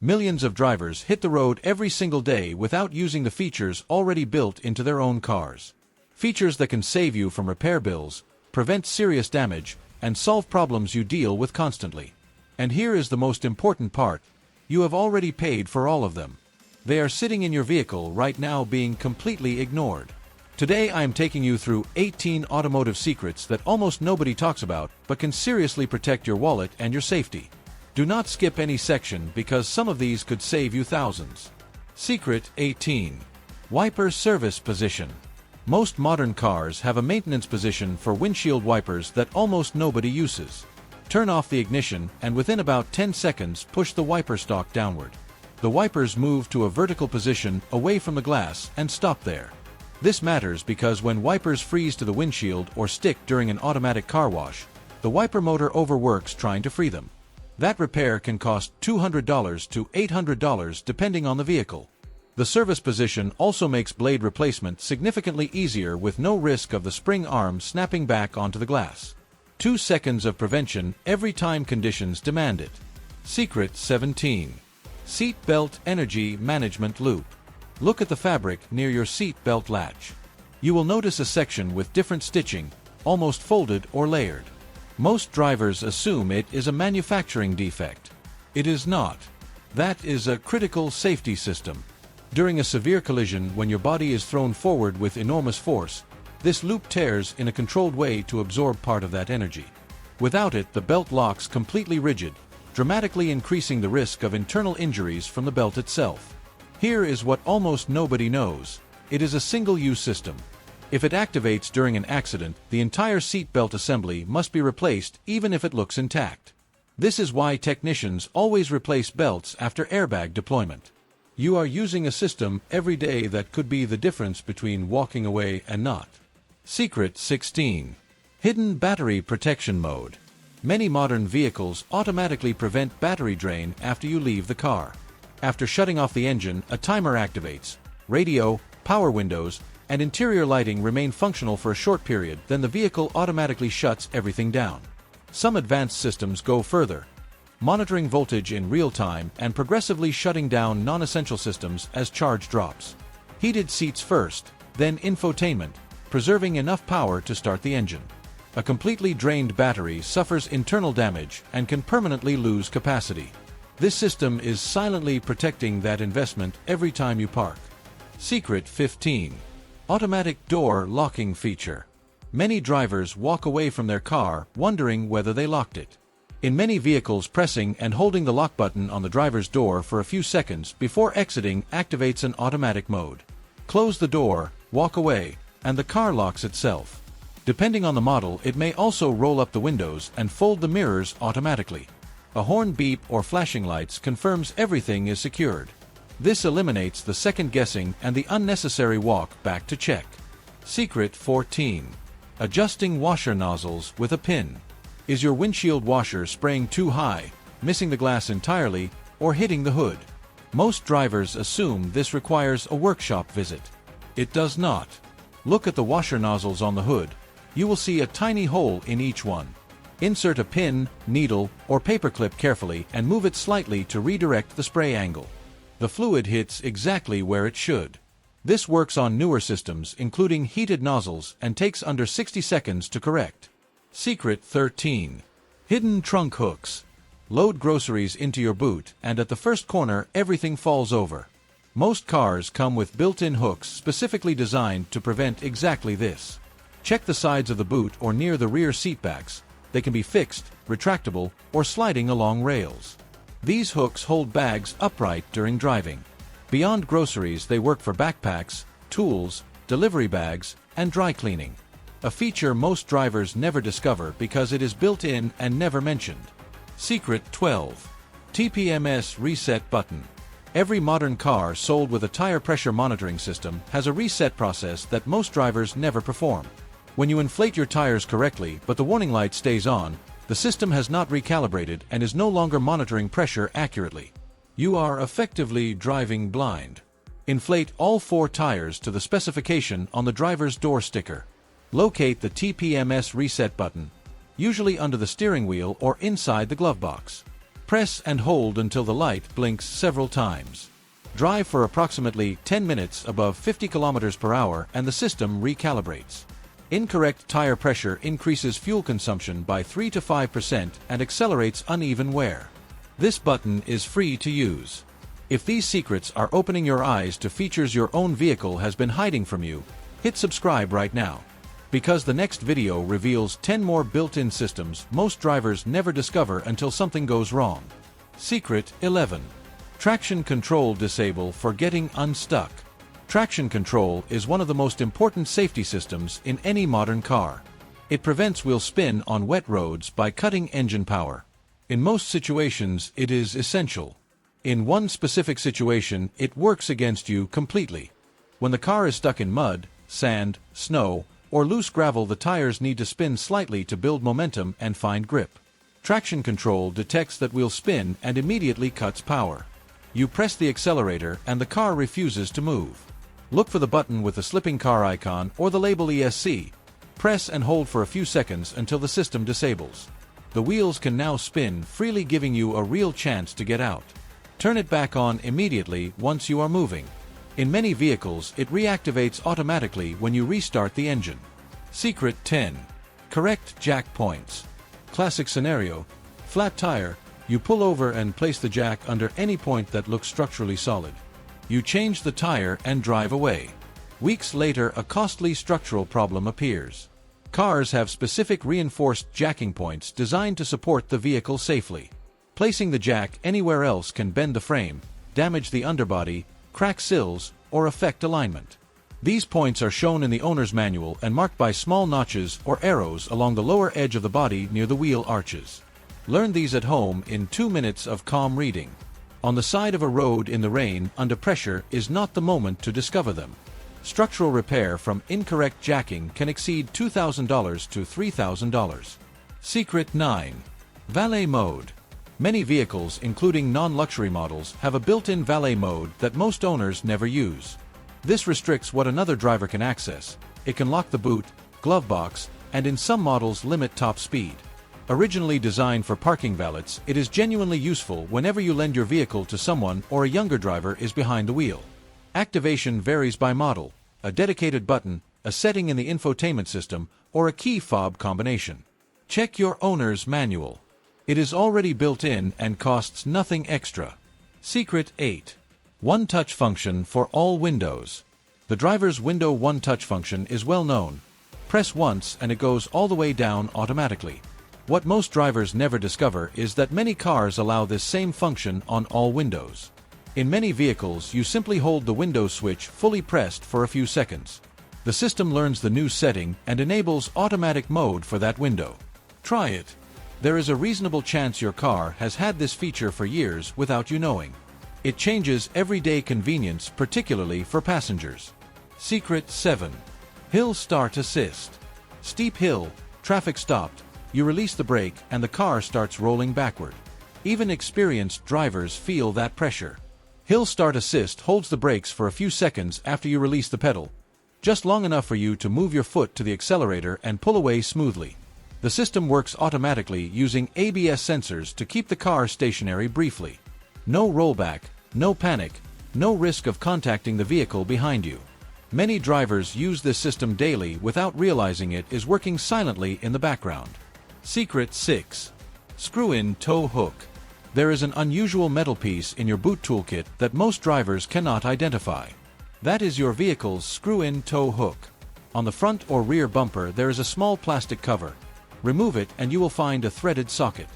Millions of drivers hit the road every single day without using the features already built into their own cars. Features that can save you from repair bills, prevent serious damage, and solve problems you deal with constantly. And here is the most important part. You have already paid for all of them. They are sitting in your vehicle right now being completely ignored. Today I am taking you through 18 automotive secrets that almost nobody talks about but can seriously protect your wallet and your safety. Do not skip any section because some of these could save you thousands. Secret 18. Wiper service position. Most modern cars have a maintenance position for windshield wipers that almost nobody uses. Turn off the ignition and within about 10 seconds push the wiper stalk downward. The wipers move to a vertical position away from the glass and stop there. This matters because when wipers freeze to the windshield or stick during an automatic car wash, the wiper motor overworks trying to free them. That repair can cost $200 to $800 depending on the vehicle. The service position also makes blade replacement significantly easier with no risk of the spring arm snapping back onto the glass. 2 seconds of prevention every time conditions demand it. Secret 17. Seat belt energy management loop. Look at the fabric near your seat belt latch. You will notice a section with different stitching, almost folded or layered. Most drivers assume it is a manufacturing defect. It is not. That is a critical safety system. During a severe collision when your body is thrown forward with enormous force, this loop tears in a controlled way to absorb part of that energy. Without it, the belt locks completely rigid, dramatically increasing the risk of internal injuries from the belt itself. Here is what almost nobody knows. It is a single-use system. If it activates during an accident, the entire seat belt assembly must be replaced even if it looks intact. This is why technicians always replace belts after airbag deployment. You are using a system every day that could be the difference between walking away and not. Secret 16. Hidden battery protection mode. Many modern vehicles automatically prevent battery drain after you leave the car. After shutting off the engine, a timer activates. Radio, power windows, and interior lighting remain functional for a short period, then the vehicle automatically shuts everything down. Some advanced systems go further, monitoring voltage in real time and progressively shutting down non-essential systems as charge drops. Heated seats first, then infotainment, preserving enough power to start the engine. A completely drained battery suffers internal damage and can permanently lose capacity. This system is silently protecting that investment every time you park. Secret 15. Automatic door locking feature. Many drivers walk away from their car wondering whether they locked it. In many vehicles, pressing and holding the lock button on the driver's door for a few seconds before exiting activates an automatic mode. Close the door, walk away, and the car locks itself. Depending on the model, it may also roll up the windows and fold the mirrors automatically. A horn beep or flashing lights confirms everything is secured. This eliminates the second guessing and the unnecessary walk back to check. Secret 14. Adjusting washer nozzles with a pin. Is your windshield washer spraying too high, missing the glass entirely, or hitting the hood? Most drivers assume this requires a workshop visit. It does not. Look at the washer nozzles on the hood. You will see a tiny hole in each one. Insert a pin, needle, or paperclip carefully and move it slightly to redirect the spray angle. The fluid hits exactly where it should. This works on newer systems, including heated nozzles, and takes under 60 seconds to correct. Secret 13. Hidden trunk hooks. Load groceries into your boot, and at the first corner, everything falls over. Most cars come with built-in hooks specifically designed to prevent exactly this. Check the sides of the boot or near the rear seat backs. They can be fixed, retractable, or sliding along rails. These hooks hold bags upright during driving. Beyond groceries, they work for backpacks, tools, delivery bags, and dry cleaning. A feature most drivers never discover because it is built in and never mentioned. Secret 12. TPMS reset button. Every modern car sold with a tire pressure monitoring system has a reset process that most drivers never perform. When you inflate your tires correctly but the warning light stays on, the system has not recalibrated and is no longer monitoring pressure accurately. You are effectively driving blind. Inflate all 4 tires to the specification on the driver's door sticker. Locate the TPMS reset button, usually under the steering wheel or inside the glove box. Press and hold until the light blinks several times. Drive for approximately 10 minutes above 50 km per hour and the system recalibrates. Incorrect tire pressure increases fuel consumption by 3 to 5% and accelerates uneven wear. This button is free to use. If these secrets are opening your eyes to features your own vehicle has been hiding from you, hit subscribe right now. Because the next video reveals 10 more built-in systems most drivers never discover until something goes wrong. Secret 11. Traction control disable for getting unstuck. Traction control is one of the most important safety systems in any modern car. It prevents wheel spin on wet roads by cutting engine power. In most situations, it is essential. In one specific situation, it works against you completely. When the car is stuck in mud, sand, snow, or loose gravel, the tires need to spin slightly to build momentum and find grip. Traction control detects that wheel spin and immediately cuts power. You press the accelerator and the car refuses to move. Look for the button with the slipping car icon or the label ESC. Press and hold for a few seconds until the system disables. The wheels can now spin freely, giving you a real chance to get out. Turn it back on immediately once you are moving. In many vehicles, it reactivates automatically when you restart the engine. Secret 10. Correct jack points. Classic scenario: flat tire, you pull over and place the jack under any point that looks structurally solid. You change the tire and drive away. Weeks later, a costly structural problem appears. Cars have specific reinforced jacking points designed to support the vehicle safely. Placing the jack anywhere else can bend the frame, damage the underbody, crack sills, or affect alignment. These points are shown in the owner's manual and marked by small notches or arrows along the lower edge of the body near the wheel arches. Learn these at home in 2 minutes of calm reading. On the side of a road in the rain under pressure is not the moment to discover them. Structural repair from incorrect jacking can exceed $2,000 to $3,000. Secret 9. Valet mode. Many vehicles, including non-luxury models, have a built-in valet mode that most owners never use. This restricts what another driver can access. It can lock the boot, glove box, and in some models limit top speed. Originally designed for parking valets, it is genuinely useful whenever you lend your vehicle to someone or a younger driver is behind the wheel. Activation varies by model: a dedicated button, a setting in the infotainment system, or a key fob combination. Check your owner's manual. It is already built in and costs nothing extra. Secret 8. One-touch function for all windows. The driver's window one-touch function is well known. Press once and it goes all the way down automatically. What most drivers never discover is that many cars allow this same function on all windows. In many vehicles, you simply hold the window switch fully pressed for a few seconds. The system learns the new setting and enables automatic mode for that window. Try it. There is a reasonable chance your car has had this feature for years without you knowing. It changes everyday convenience, particularly for passengers. Secret 7. Hill Start Assist. Steep hill, traffic stopped, you release the brake and the car starts rolling backward. Even experienced drivers feel that pressure. Hill Start Assist holds the brakes for a few seconds after you release the pedal, just long enough for you to move your foot to the accelerator and pull away smoothly. The system works automatically using ABS sensors to keep the car stationary briefly. No rollback, no panic, no risk of contacting the vehicle behind you. Many drivers use this system daily without realizing it is working silently in the background. Secret 6. Screw-in tow hook. There is an unusual metal piece in your boot toolkit that most drivers cannot identify. That is your vehicle's screw-in tow hook. On the front or rear bumper there is a small plastic cover. Remove it and you will find a threaded socket.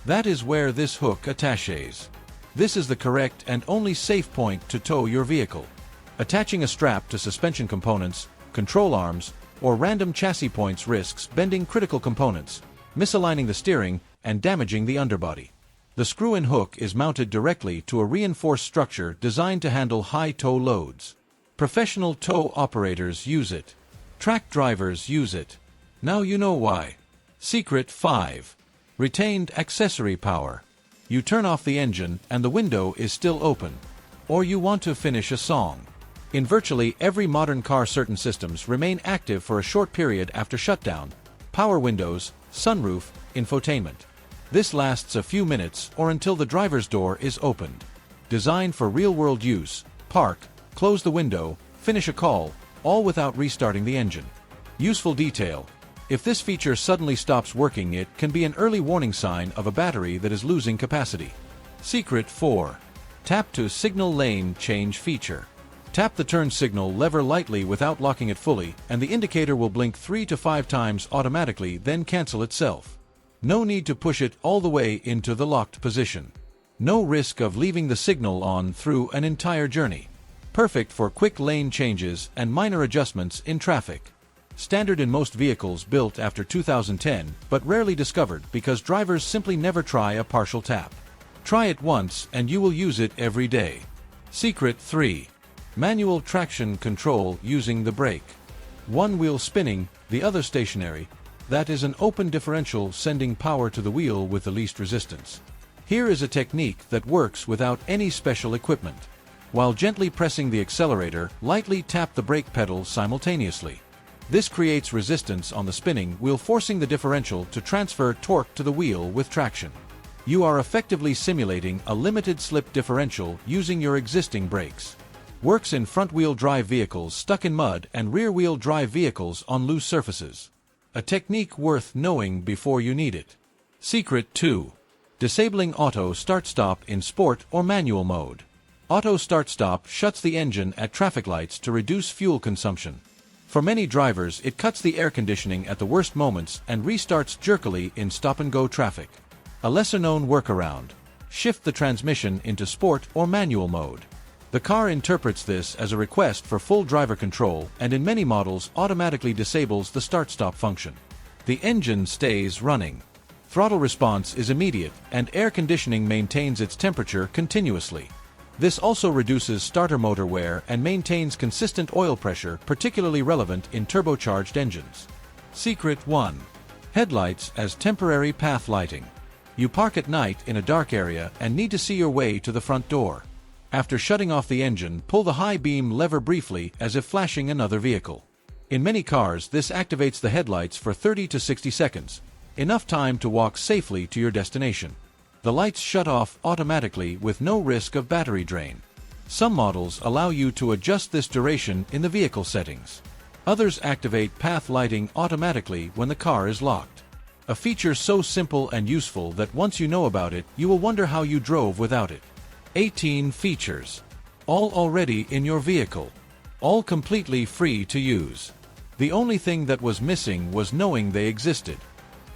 That is where this hook attaches. This is the correct and only safe point to tow your vehicle. Attaching a strap to suspension components, control arms, or random chassis points risks bending critical components, misaligning the steering, and damaging the underbody. The screw-in hook is mounted directly to a reinforced structure designed to handle high tow loads. Professional tow operators use it. Track drivers use it. Now you know why. Secret 5. Retained accessory power. You turn off the engine and the window is still open. Or you want to finish a song. In virtually every modern car, certain systems remain active for a short period after shutdown: power windows, sunroof, infotainment. This lasts a few minutes or until the driver's door is opened. Designed for real-world use, park, close the window, finish a call, all without restarting the engine. Useful detail. If this feature suddenly stops working, it can be an early warning sign of a battery that is losing capacity. Secret 4. Tap to signal lane change feature. Tap the turn signal lever lightly without locking it fully, and the indicator will blink 3 to 5 times automatically, then cancel itself. No need to push it all the way into the locked position. No risk of leaving the signal on through an entire journey. Perfect for quick lane changes and minor adjustments in traffic. Standard in most vehicles built after 2010, but rarely discovered because drivers simply never try a partial tap. Try it once and you will use it every day. Secret 3. Manual traction control using the brake. One wheel spinning, the other stationary. That is an open differential sending power to the wheel with the least resistance. Here is a technique that works without any special equipment. While gently pressing the accelerator, lightly tap the brake pedal simultaneously. This creates resistance on the spinning wheel, forcing the differential to transfer torque to the wheel with traction. You are effectively simulating a limited slip differential using your existing brakes. Works in front-wheel drive vehicles stuck in mud and rear-wheel drive vehicles on loose surfaces. A technique worth knowing before you need it. Secret 2. Disabling auto start-stop in sport or manual mode. Auto start-stop shuts the engine at traffic lights to reduce fuel consumption. For many drivers, it cuts the air conditioning at the worst moments and restarts jerkily in stop-and-go traffic. A lesser-known workaround. Shift the transmission into sport or manual mode. The car interprets this as a request for full driver control and in many models automatically disables the start-stop function. The engine stays running. Throttle response is immediate and air conditioning maintains its temperature continuously. This also reduces starter motor wear and maintains consistent oil pressure, particularly relevant in turbocharged engines. Secret 1. Headlights as temporary path lighting. You park at night in a dark area and need to see your way to the front door. After shutting off the engine, pull the high beam lever briefly as if flashing another vehicle. In many cars, this activates the headlights for 30 to 60 seconds, enough time to walk safely to your destination. The lights shut off automatically with no risk of battery drain. Some models allow you to adjust this duration in the vehicle settings. Others activate path lighting automatically when the car is locked. A feature so simple and useful that once you know about it, you will wonder how you drove without it. 18 features. All already in your vehicle. All completely free to use. The only thing that was missing was knowing they existed.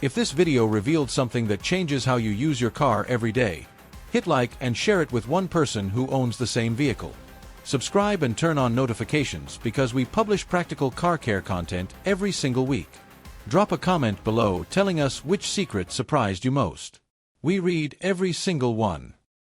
If this video revealed something that changes how you use your car every day, hit like and share it with one person who owns the same vehicle. Subscribe and turn on notifications because we publish practical car care content every single week. Drop a comment below telling us which secret surprised you most. We read every single one.